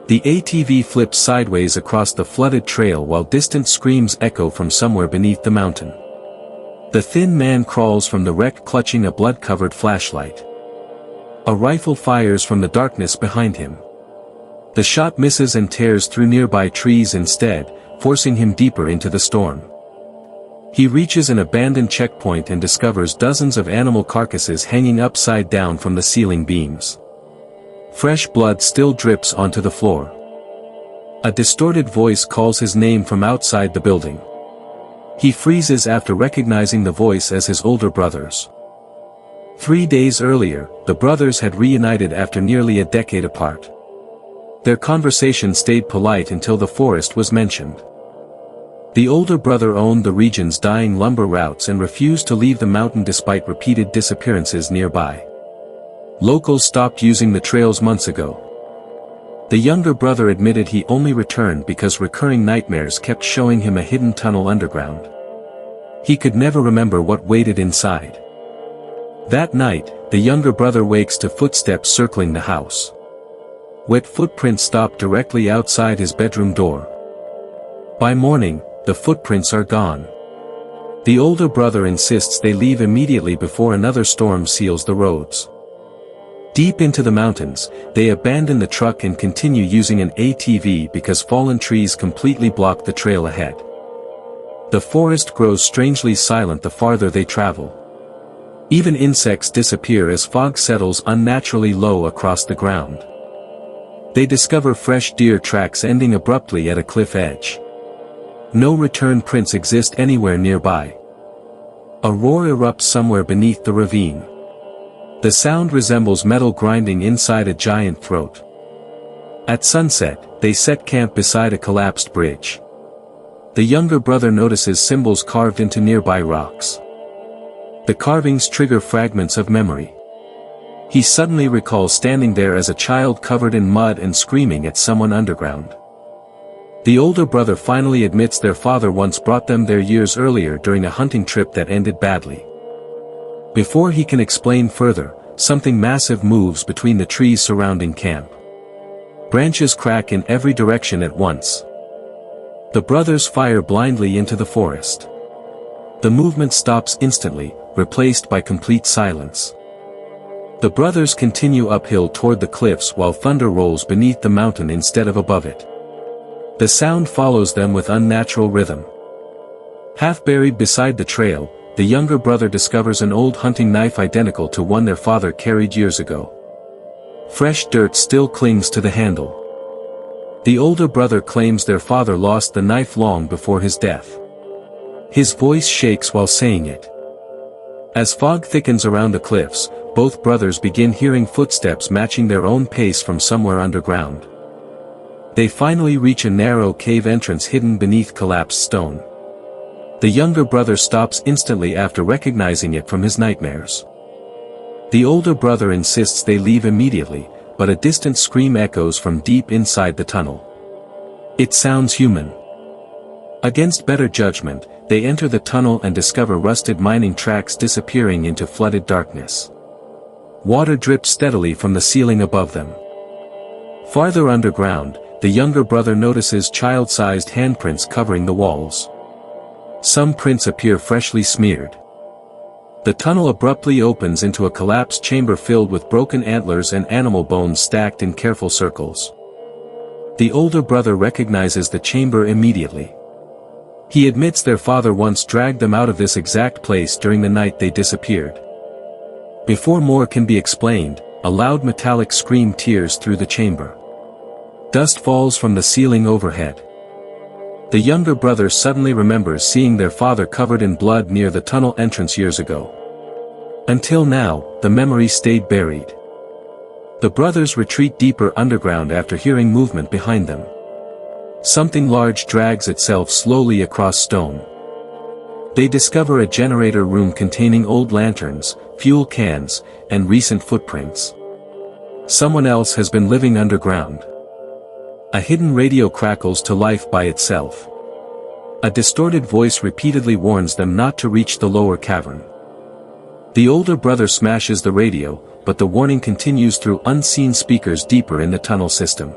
The ATV flips sideways across the flooded trail while distant screams echo from somewhere beneath the mountain. The thin man crawls from the wreck clutching a blood-covered flashlight. A rifle fires from the darkness behind him. The shot misses and tears through nearby trees instead, forcing him deeper into the storm. He reaches an abandoned checkpoint and discovers dozens of animal carcasses hanging upside down from the ceiling beams. Fresh blood still drips onto the floor. A distorted voice calls his name from outside the building. He freezes after recognizing the voice as his older brother's. 3 days earlier, the brothers had reunited after nearly a decade apart. Their conversation stayed polite until the forest was mentioned. The older brother owned the region's dying lumber routes and refused to leave the mountain despite repeated disappearances nearby. Locals stopped using the trails months ago. The younger brother admitted he only returned because recurring nightmares kept showing him a hidden tunnel underground. He could never remember what waited inside. That night, the younger brother wakes to footsteps circling the house. Wet footprints stop directly outside his bedroom door. By morning, the footprints are gone. The older brother insists they leave immediately before another storm seals the roads. Deep into the mountains, they abandon the truck and continue using an ATV because fallen trees completely block the trail ahead. The forest grows strangely silent the farther they travel. Even insects disappear as fog settles unnaturally low across the ground. They discover fresh deer tracks ending abruptly at a cliff edge. No return prints exist anywhere nearby. A roar erupts somewhere beneath the ravine. The sound resembles metal grinding inside a giant throat. At sunset, they set camp beside a collapsed bridge. The younger brother notices symbols carved into nearby rocks. The carvings trigger fragments of memory. He suddenly recalls standing there as a child covered in mud and screaming at someone underground. The older brother finally admits their father once brought them there years earlier during a hunting trip that ended badly. Before he can explain further, something massive moves between the trees surrounding camp. Branches crack in every direction at once. The brothers fire blindly into the forest. The movement stops instantly, replaced by complete silence. The brothers continue uphill toward the cliffs while thunder rolls beneath the mountain instead of above it. The sound follows them with unnatural rhythm. Half buried beside the trail, the younger brother discovers an old hunting knife identical to one their father carried years ago. Fresh dirt still clings to the handle. The older brother claims their father lost the knife long before his death. His voice shakes while saying it. As fog thickens around the cliffs, both brothers begin hearing footsteps matching their own pace from somewhere underground. They finally reach a narrow cave entrance hidden beneath collapsed stone. The younger brother stops instantly after recognizing it from his nightmares. The older brother insists they leave immediately, but a distant scream echoes from deep inside the tunnel. It sounds human. Against better judgment, they enter the tunnel and discover rusted mining tracks disappearing into flooded darkness. Water drips steadily from the ceiling above them. Farther underground, the younger brother notices child-sized handprints covering the walls. Some prints appear freshly smeared. The tunnel abruptly opens into a collapsed chamber filled with broken antlers and animal bones stacked in careful circles. The older brother recognizes the chamber immediately. He admits their father once dragged them out of this exact place during the night they disappeared. Before more can be explained, a loud metallic scream tears through the chamber. Dust falls from the ceiling overhead. The younger brother suddenly remembers seeing their father covered in blood near the tunnel entrance years ago. Until now, the memory stayed buried. The brothers retreat deeper underground after hearing movement behind them. Something large drags itself slowly across stone. They discover a generator room containing old lanterns, fuel cans, and recent footprints. Someone else has been living underground. A hidden radio crackles to life by itself. A distorted voice repeatedly warns them not to reach the lower cavern. The older brother smashes the radio, but the warning continues through unseen speakers deeper in the tunnel system.